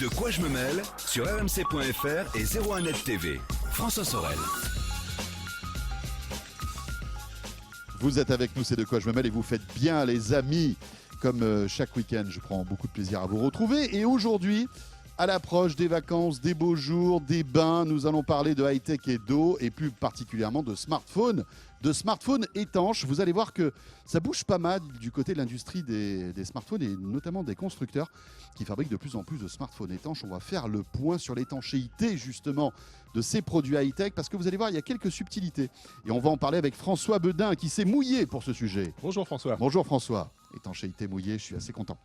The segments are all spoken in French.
De quoi je me mêle sur rmc.fr et 01net TV. François Sorel. Vous êtes avec nous, c'est De quoi je me mêle et vous faites bien les amis. Comme chaque week-end, je prends beaucoup de plaisir à vous retrouver. Et aujourd'hui, à l'approche des vacances, des beaux jours, des bains, nous allons parler de high-tech et d'eau et plus particulièrement de smartphones étanches. Vous allez voir que ça bouge pas mal du côté de l'industrie des smartphones et notamment des constructeurs qui fabriquent de plus en plus de smartphones étanches. On va faire le point sur l'étanchéité justement de ces produits high-tech parce que vous allez voir, il y a quelques subtilités. Et on va en parler avec François Bedin qui s'est mouillé pour ce sujet. Bonjour François. Bonjour François. Étanchéité mouillée, je suis assez content.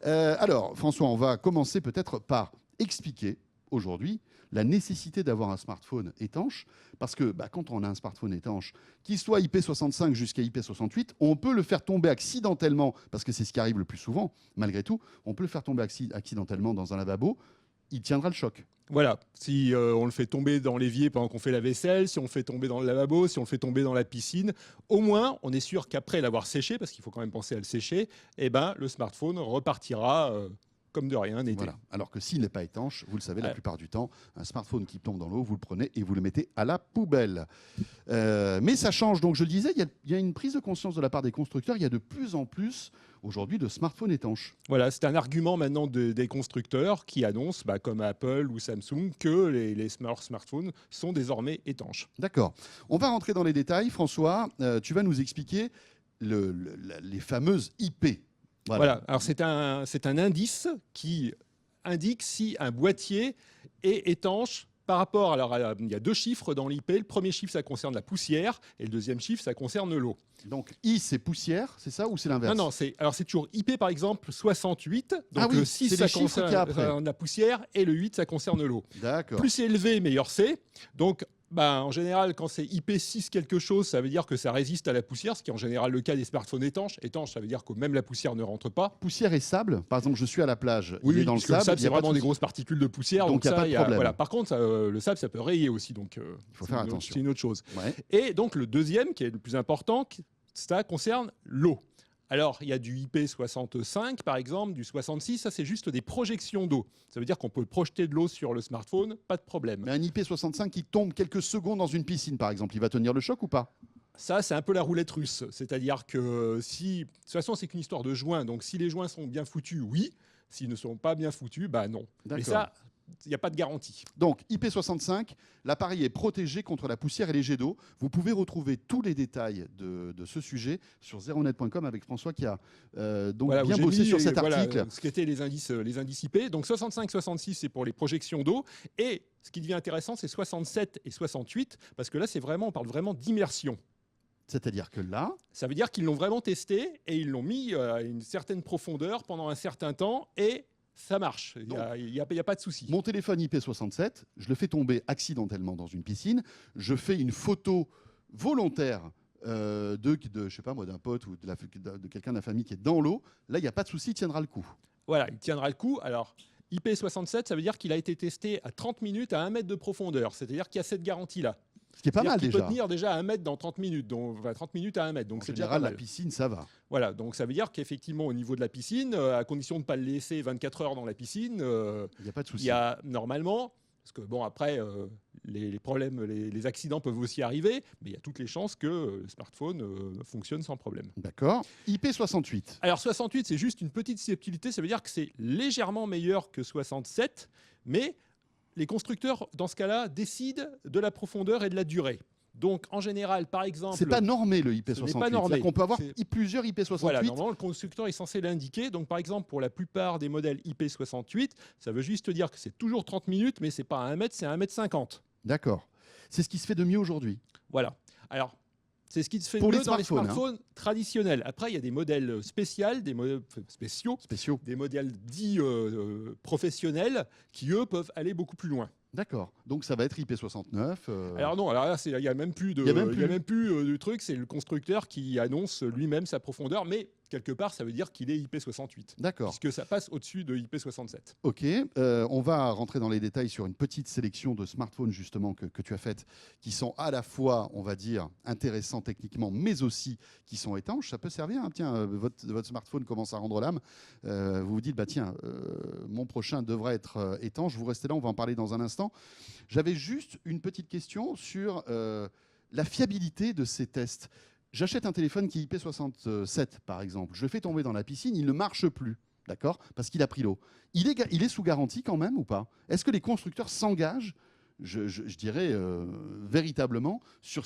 Alors François, on va commencer peut-être par expliquer aujourd'hui la nécessité d'avoir un smartphone étanche parce que quand on a un smartphone étanche, qu'il soit IP65 jusqu'à IP68, on peut le faire tomber accidentellement, parce que c'est ce qui arrive le plus souvent, malgré tout, on peut le faire tomber accidentellement dans un lavabo, il tiendra le choc. Voilà, si on le fait tomber dans l'évier pendant qu'on fait la vaisselle, si on le fait tomber dans le lavabo, si on le fait tomber dans la piscine, au moins on est sûr qu'après l'avoir séché, parce qu'il faut quand même penser à le sécher, le smartphone repartira comme de rien n'était. Voilà. Alors que s'il n'est pas étanche, vous le savez, la plupart du temps, un smartphone qui tombe dans l'eau, vous le prenez et vous le mettez à la poubelle. Mais ça change. Donc je le disais, il y a une prise de conscience de la part des constructeurs. Il y a de plus en plus aujourd'hui de smartphones étanches. Voilà, c'est un argument maintenant des constructeurs qui annoncent, comme Apple ou Samsung, que les smartphones sont désormais étanches. D'accord. On va rentrer dans les détails. François, tu vas nous expliquer les fameuses IP. Voilà. Alors c'est un indice qui indique si un boîtier est étanche par rapport. Alors il y a deux chiffres dans l'IP. Le premier chiffre, ça concerne la poussière, et le deuxième chiffre, ça concerne l'eau. Donc I, c'est poussière, c'est ça, ou c'est l'inverse? Non, c'est toujours IP par exemple 68. Donc oui, le 6, ça concerne la poussière, et le 8, ça concerne l'eau. D'accord. Plus c'est élevé, meilleur c'est. Donc en général, quand c'est IP6 quelque chose, ça veut dire que ça résiste à la poussière, ce qui est en général le cas des smartphones étanches. Étanche, ça veut dire que même la poussière ne rentre pas. Poussière et sable, par exemple, je suis à la plage, il est dans le parce que sable. C'est vraiment des grosses particules de poussière. Donc il n'y a pas de problème. Voilà. Par contre, le sable, ça peut rayer aussi. Donc il faut faire attention. C'est une autre chose. Ouais. Et donc le deuxième, qui est le plus important, ça concerne l'eau. Alors, il y a du IP65, par exemple, du 66, ça c'est juste des projections d'eau. Ça veut dire qu'on peut projeter de l'eau sur le smartphone, pas de problème. Mais un IP65 qui tombe quelques secondes dans une piscine, par exemple, il va tenir le choc ou pas? Ça, c'est un peu la roulette russe. C'est-à-dire que si... De toute façon, c'est qu'une histoire de joints. Donc, si les joints sont bien foutus, oui. S'ils ne sont pas bien foutus, non. Mais ça, il n'y a pas de garantie. Donc, IP65, l'appareil est protégé contre la poussière et les jets d'eau. Vous pouvez retrouver tous les détails de ce sujet sur 01net.com avec François qui a bien bossé sur cet article. Ce qu'étaient les indices IP. Donc, 65-66, c'est pour les projections d'eau. Et ce qui devient intéressant, c'est 67 et 68, parce que là, on parle vraiment d'immersion. C'est-à-dire que là... Ça veut dire qu'ils l'ont vraiment testé et ils l'ont mis à une certaine profondeur pendant un certain temps et... ça marche, il n'y a pas de souci. Mon téléphone IP67, je le fais tomber accidentellement dans une piscine. Je fais une photo volontaire je sais pas moi, d'un pote ou de quelqu'un de la famille qui est dans l'eau. Là, il n'y a pas de souci, il tiendra le coup. Voilà, il tiendra le coup. Alors, IP67, ça veut dire qu'il a été testé à 30 minutes à 1 mètre de profondeur. C'est-à-dire qu'il y a cette garantie-là. Ce qui est pas mal déjà. Il peut tenir déjà à 1 mètre dans 30 minutes, donc 30 minutes à 1 mètre. Donc en général, la piscine, ça va. Voilà, donc ça veut dire qu'effectivement, au niveau de la piscine, à condition de ne pas le laisser 24 heures dans la piscine, il n'y a pas de souci. Il y a normalement, parce que après, les problèmes, les accidents peuvent aussi arriver, mais il y a toutes les chances que le smartphone fonctionne sans problème. D'accord. IP68. Alors 68, c'est juste une petite subtilité, ça veut dire que c'est légèrement meilleur que 67, mais... les constructeurs, dans ce cas-là, décident de la profondeur et de la durée. Donc, en général, par exemple... c'est pas normé, le IP68. C'est pas normé. C'est-à-dire qu'on peut avoir plusieurs IP68. Voilà, normalement, le constructeur est censé l'indiquer. Donc, par exemple, pour la plupart des modèles IP68, ça veut juste dire que c'est toujours 30 minutes, mais c'est pas à 1 mètre, c'est à 1 mètre 50. D'accord. C'est ce qui se fait de mieux aujourd'hui. Voilà. Alors... c'est ce qui se fait pour mieux les dans les smartphones traditionnels. Après, il y a des modèles spéciaux, des modèles dits professionnels qui, eux, peuvent aller beaucoup plus loin. D'accord. Donc ça va être IP69. Alors non, alors là, il n'y a même plus de truc. C'est le constructeur qui annonce lui-même sa profondeur. Mais quelque part, ça veut dire qu'il est IP68. D'accord. Puisque ça passe au-dessus de IP67. Ok, on va rentrer dans les détails sur une petite sélection de smartphones justement que tu as faites, qui sont à la fois, on va dire, intéressants techniquement, mais aussi qui sont étanches. Ça peut servir, hein. Tiens, votre smartphone commence à rendre l'âme. Vous vous dites, bah tiens, mon prochain devrait être étanche. Vous restez là, on va en parler dans un instant. J'avais juste une petite question sur la fiabilité de ces tests. J'achète un téléphone qui est IP67, par exemple. Je le fais tomber dans la piscine, il ne marche plus. D'accord ? Parce qu'il a pris l'eau. Il est sous garantie quand même ou pas ? Est-ce que les constructeurs s'engagent, je dirais, véritablement sur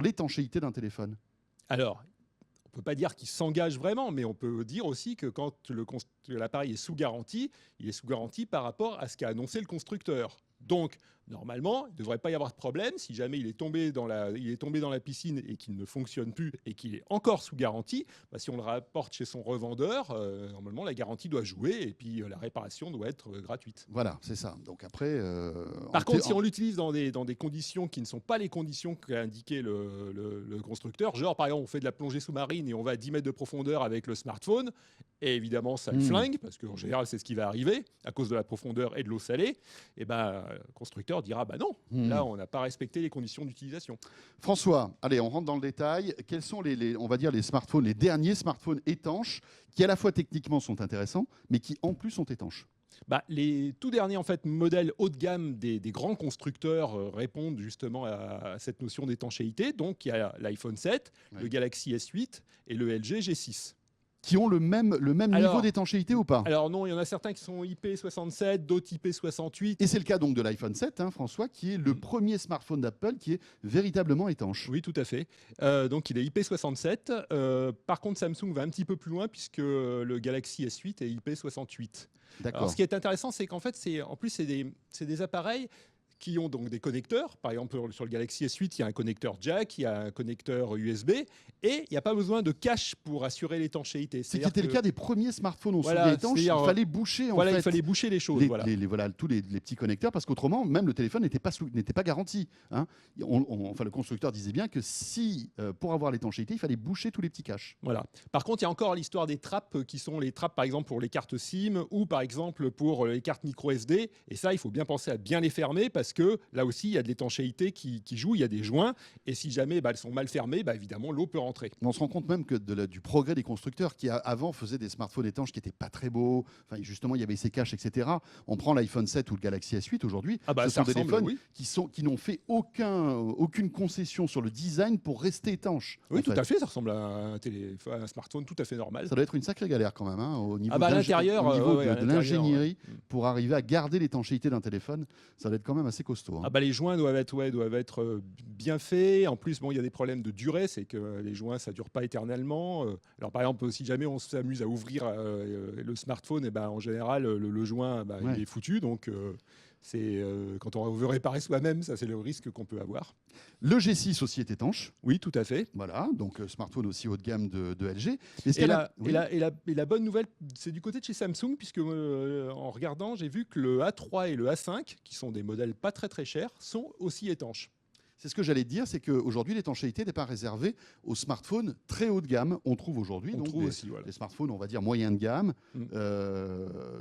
l'étanchéité d'un téléphone ? Alors, on ne peut pas dire qu'il s'engage vraiment, mais on peut dire aussi que quand l'appareil est sous garantie, il est sous garantie par rapport à ce qu'a annoncé le constructeur. Donc, normalement, il ne devrait pas y avoir de problème. Si jamais il est tombé dans la piscine et qu'il ne fonctionne plus et qu'il est encore sous garantie, bah, si on le rapporte chez son revendeur, normalement, la garantie doit jouer et puis la réparation doit être gratuite. Voilà, c'est ça. Donc après... Par contre, si on l'utilise dans des conditions qui ne sont pas les conditions qu'a indiqué le constructeur, genre par exemple, on fait de la plongée sous-marine et on va à 10 mètres de profondeur avec le smartphone, et évidemment, ça le flingue, parce qu'en général, c'est ce qui va arriver à cause de la profondeur et de l'eau salée, et ben, le constructeur dira bah non, là, on n'a pas respecté les conditions d'utilisation. François, allez, on rentre dans le détail. Quels sont on va dire, les smartphones, les derniers smartphones étanches, qui à la fois techniquement sont intéressants, mais qui en plus sont étanches ? Bah, les tout derniers en fait, modèles haut de gamme des grands constructeurs répondent justement à cette notion d'étanchéité. Donc, il y a l'iPhone 7, le Galaxy S8 et le LG G6. Qui ont le même niveau d'étanchéité ou pas ? Alors non, il y en a certains qui sont IP67, d'autres IP68. Et c'est le cas donc de l'iPhone 7, hein, François, qui est le premier smartphone d'Apple qui est véritablement étanche. Oui, tout à fait. Donc il est IP67. Par contre, Samsung va un petit peu plus loin puisque le Galaxy S8 est IP68. D'accord. Alors, ce qui est intéressant, c'est qu'en fait, c'est des appareils qui ont donc des connecteurs. Par exemple, sur le Galaxy S8, il y a un connecteur jack, il y a un connecteur USB, et il n'y a pas besoin de cache pour assurer l'étanchéité. C'est qui était le cas des premiers smartphones au voilà, étanche. Il fallait boucher il fallait boucher les choses. Tous les petits connecteurs, parce qu'autrement, même le téléphone n'était pas garanti. Hein. Enfin, le constructeur disait bien que si, pour avoir l'étanchéité, il fallait boucher tous les petits caches. Voilà. Par contre, il y a encore l'histoire des trappes, qui sont les trappes, par exemple, pour les cartes SIM ou, par exemple, pour les cartes micro SD. Et ça, il faut bien penser à bien les fermer parce que là aussi, il y a de l'étanchéité qui joue, il y a des joints. Et si jamais elles sont mal fermées, évidemment, l'eau peut rentrer. On se rend compte même que du progrès des constructeurs qui, avant, faisaient des smartphones étanches qui n'étaient pas très beaux. Enfin, justement, il y avait ces caches, etc. On prend l'iPhone 7 ou le Galaxy S8 aujourd'hui. Ce sont des téléphones qui n'ont fait aucune concession sur le design pour rester étanches. Oui, tout à fait. Ça ressemble à un smartphone tout à fait normal. Ça doit être une sacrée galère quand même, hein, au niveau de l'ingénierie pour arriver à garder l'étanchéité d'un téléphone. Ça doit être quand même assez costaud. Hein. Les joints doivent être bien faits. En plus, il y a des problèmes de durée, c'est que les joints, ça ne dure pas éternellement. Alors, par exemple, si jamais on s'amuse à ouvrir le smartphone, en général, le joint, il est foutu. Donc, quand on veut réparer soi-même, ça, c'est le risque qu'on peut avoir. Le G6 aussi est étanche. Oui, tout à fait. Voilà, donc smartphone aussi haut de gamme de LG. Et la bonne nouvelle, c'est du côté de chez Samsung, puisque en regardant, j'ai vu que le A3 et le A5, qui sont des modèles pas très très chers, sont aussi étanches. C'est ce que j'allais te dire, c'est qu'aujourd'hui, l'étanchéité n'est pas réservée aux smartphones très haut de gamme. On trouve aujourd'hui des smartphones, on va dire, moyen de gamme,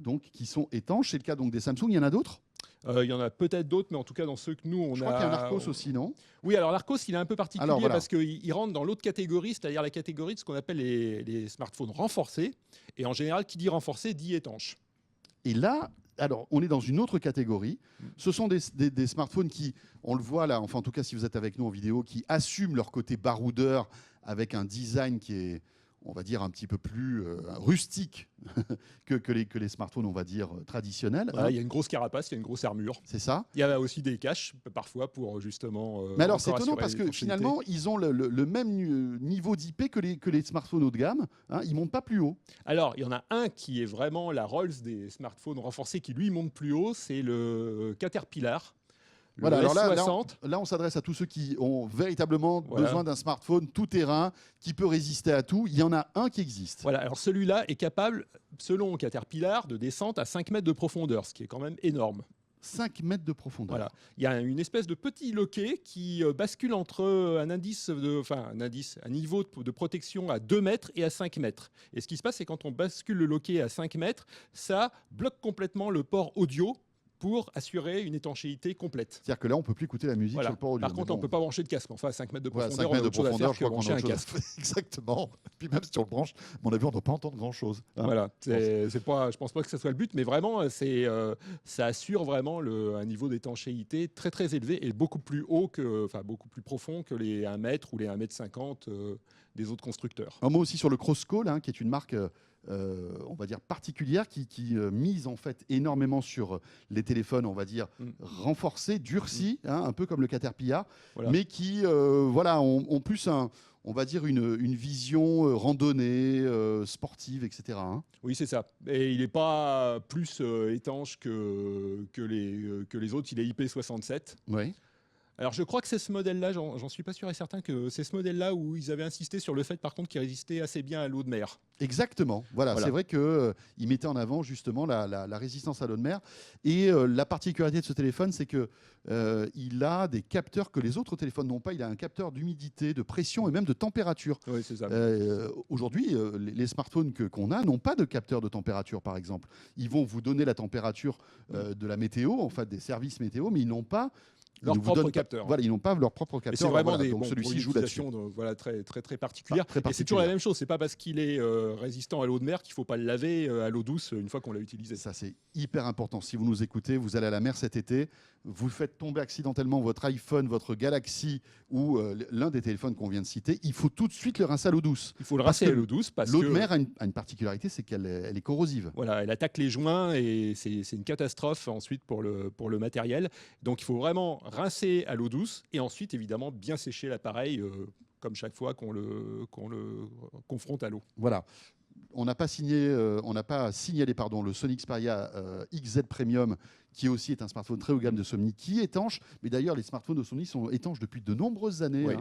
donc, qui sont étanches. C'est le cas donc, des Samsung. Il y en a d'autres ? Il y en a peut-être d'autres, mais en tout cas, dans ceux que nous, on a... Je crois qu'il y a un Arcos aussi, non ? Oui, alors l'Arcos, il est un peu particulier parce qu'il rentre dans l'autre catégorie, c'est-à-dire la catégorie de ce qu'on appelle les smartphones renforcés. Et en général, qui dit renforcé, dit étanche. Et là... Alors, on est dans une autre catégorie. Ce sont des smartphones qui, on le voit là, enfin en tout cas si vous êtes avec nous en vidéo, qui assument leur côté baroudeur avec un design qui est, on va dire, un petit peu plus rustique que les smartphones, on va dire, traditionnels. Voilà, il y a une grosse carapace, il y a une grosse armure. C'est ça. Il y a aussi des caches, parfois, pour justement... Mais alors, c'est étonnant parce que finalement, ils ont le même niveau d'IP que les smartphones haut de gamme. Hein, ils ne montent pas plus haut. Alors, il y en a un qui est vraiment la Rolls des smartphones renforcés, qui lui monte plus haut, c'est le Caterpillar. Voilà, alors là, on s'adresse à tous ceux qui ont véritablement besoin d'un smartphone tout-terrain qui peut résister à tout. Il y en a un qui existe. Voilà, alors celui-là est capable, selon Caterpillar, de descente à 5 mètres de profondeur, ce qui est quand même énorme. 5 mètres de profondeur. Voilà. Il y a une espèce de petit loquet qui bascule entre un niveau de protection à 2 mètres et à 5 mètres. Et ce qui se passe, c'est quand on bascule le loquet à 5 mètres, ça bloque complètement le port audio pour assurer une étanchéité complète. C'est-à-dire que là, on ne peut plus écouter la musique Voilà. sur le port audio. Par contre, on ne peut pas brancher de casque. Enfin, à 5 mètres de Voilà, profondeur, 5 mètres de on a autre chose à profondeur, faire je que crois qu'on brancher a un autre chose à casque. faire. Exactement. Puis même si on le branche, à mon avis, on ne doit pas entendre grand-chose. Hein. Voilà, c'est pas, je pense pas que ce soit le but, mais vraiment, ça assure vraiment un niveau d'étanchéité très très élevé et beaucoup plus haut beaucoup plus profond que les 1 mètre ou les 1 mètre 50 des autres constructeurs. Un mot aussi sur le Crosscall, qui est une marque, on va dire particulière, qui mise en fait énormément sur les téléphones, on va dire renforcés, durcis, un peu comme le Caterpillar, Voilà. mais qui, ont plus on va dire une vision randonnée, sportive, etc. Oui, c'est ça. Et il n'est pas plus étanche que les autres. Il est IP67. Oui. Alors, je crois que c'est ce modèle-là, j'en suis pas sûr et certain que c'est ce modèle-là où ils avaient insisté sur le fait, par contre, qu'il résistait assez bien à l'eau de mer. Exactement. Voilà. C'est vrai qu'ils mettaient en avant justement la résistance à l'eau de mer. Et la particularité de ce téléphone, c'est qu'il a des capteurs que les autres téléphones n'ont pas. Il a un capteur d'humidité, de pression et même de température. Oui, c'est ça. Aujourd'hui, les smartphones qu'on a n'ont pas de capteur de température, par exemple. Ils vont vous donner la température de la météo, en fait, des services météo, mais ils n'ont pas leur propre capteur. Voilà, ils n'ont pas leur propre capteur. Et c'est vraiment donc celui-ci joue là-dessus. Très, très, très particulière. Très et c'est toujours la même chose. C'est pas parce qu'il est résistant à l'eau de mer qu'il faut pas le laver à l'eau douce une fois qu'on l'a utilisé. Ça, c'est hyper important. Si vous nous écoutez, vous allez à la mer cet été, vous faites tomber accidentellement votre iPhone, votre Galaxy ou l'un des téléphones qu'on vient de citer, il faut tout de suite le rincer à l'eau douce. Il faut le rincer à l'eau douce parce que l'eau de mer a une particularité, c'est qu'elle est corrosive. Voilà, elle attaque les joints et c'est une catastrophe ensuite pour le matériel. Donc il faut vraiment rincer à l'eau douce et ensuite évidemment bien sécher l'appareil comme chaque fois qu'on le confronte à l'eau. Voilà. On n'a pas signalé le Sony Xperia XZ Premium, qui aussi est un smartphone très haut de gamme de Sony, qui est étanche. Mais d'ailleurs, les smartphones de Sony sont étanches depuis de nombreuses années. Oui.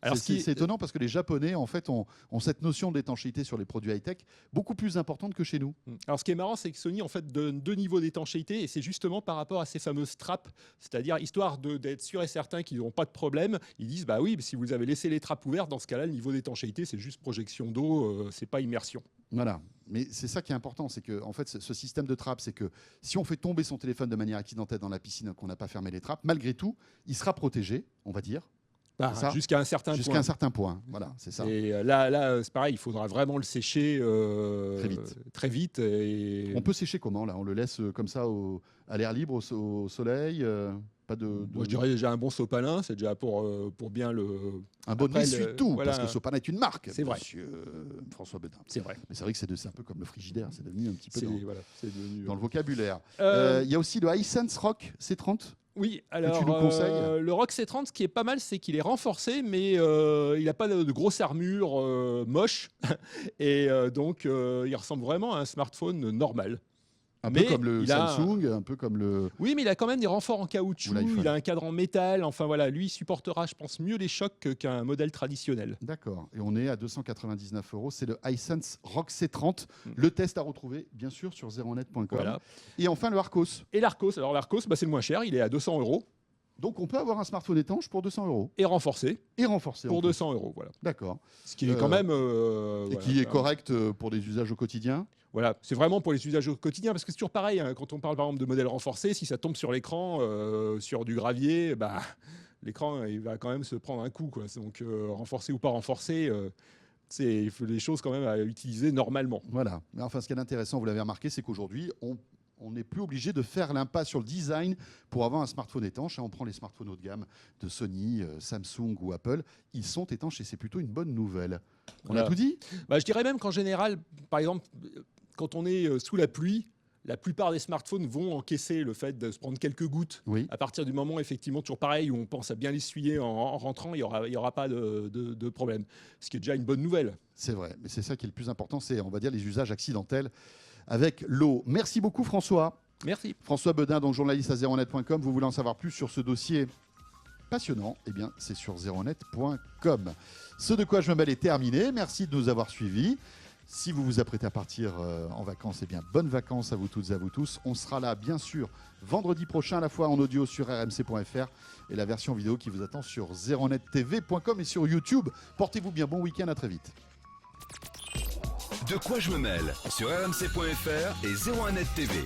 Alors, c'est étonnant parce que les Japonais, en fait, ont cette notion d'étanchéité sur les produits high-tech beaucoup plus importante que chez nous. Alors, ce qui est marrant, c'est que Sony en fait donne 2 niveaux d'étanchéité et c'est justement par rapport à ces fameuses trappes, c'est-à-dire histoire d'être sûr et certain qu'ils n'auront pas de problème. Ils disent bah oui, si vous avez laissé les trappes ouvertes, dans ce cas-là, le niveau d'étanchéité, c'est juste projection d'eau, c'est pas immersion. Voilà, mais c'est ça qui est important, c'est que en fait, ce système de trappe, c'est que si on fait tomber son téléphone de manière accidentelle dans la piscine, qu'on n'a pas fermé les trappes, malgré tout, il sera protégé, on va dire. Jusqu'à un certain point. Jusqu'à un certain point, voilà, c'est ça. Et là, c'est pareil, il faudra vraiment le sécher très vite. Et... On peut sécher comment là? On le laisse comme ça à l'air libre, au soleil Moi, je dirais déjà un bon sopalin, c'est déjà pour bien le. Un bon essuie-tout, voilà. parce que Sopalin est une marque. C'est vrai. Monsieur François Bedin. C'est vrai. Mais c'est vrai que c'est un peu comme le frigidaire, c'est devenu un petit peu dans le vocabulaire. Il y a aussi le Hisense Rock C30. Oui, alors tu nous conseilles le Rock C30, ce qui est pas mal, c'est qu'il est renforcé, mais il n'a pas de grosse armure moche, et donc il ressemble vraiment à un smartphone normal. Un peu comme le Samsung, un peu comme le... Oui, mais il a quand même des renforts en caoutchouc, il a un cadre en métal, enfin voilà, lui il supportera, je pense, mieux les chocs qu'un modèle traditionnel. D'accord, et on est à 299 €, c'est le Hisense Rock C30, le test à retrouver, bien sûr, sur zeronet.com. Voilà. Et enfin, le Arcos. Et l'Arcos, alors l'Arcos, c'est le moins cher, il est à 200 €. Donc on peut avoir un smartphone étanche pour 200 €. Et renforcé. Et renforcé. Pour 200 €, voilà. D'accord. Ce qui est quand même... et qui est correct pour des usages au quotidien. Voilà, c'est vraiment pour les usages au quotidien, parce que c'est toujours pareil, hein, quand on parle par exemple de modèles renforcés, si ça tombe sur l'écran, sur du gravier, bah, l'écran il va quand même se prendre un coup, quoi. Donc renforcé ou pas renforcé, c'est des choses quand même à utiliser normalement. Voilà, mais enfin ce qui est intéressant, vous l'avez remarqué, c'est qu'aujourd'hui, on n'est plus obligé de faire l'impasse sur le design pour avoir un smartphone étanche. On prend les smartphones haut de gamme de Sony, Samsung ou Apple. Ils sont étanches et c'est plutôt une bonne nouvelle. On a tout dit ? Bah, je dirais même qu'en général, par exemple, quand on est sous la pluie, la plupart des smartphones vont encaisser le fait de se prendre quelques gouttes. Oui. À partir du moment, effectivement, toujours pareil, où on pense à bien l'essuyer en rentrant, il y aura pas de problème. Ce qui est déjà une bonne nouvelle. C'est vrai, mais c'est ça qui est le plus important, c'est, on va dire, les usages accidentels avec l'eau. Merci beaucoup François. Merci. François Bedin, donc journaliste à zeronet.com. Vous voulez en savoir plus sur ce dossier passionnant? Eh bien, c'est sur zeronet.com. Ce de quoi je me mêle est terminé. Merci de nous avoir suivis. Si vous vous apprêtez à partir en vacances, eh bien, bonnes vacances à vous toutes et à vous tous. On sera là, bien sûr, vendredi prochain, à la fois en audio sur rmc.fr et la version vidéo qui vous attend sur 01nettv.com et sur YouTube. Portez-vous bien, bon week-end, à très vite. De quoi je me mêle sur rmc.fr et 01net TV.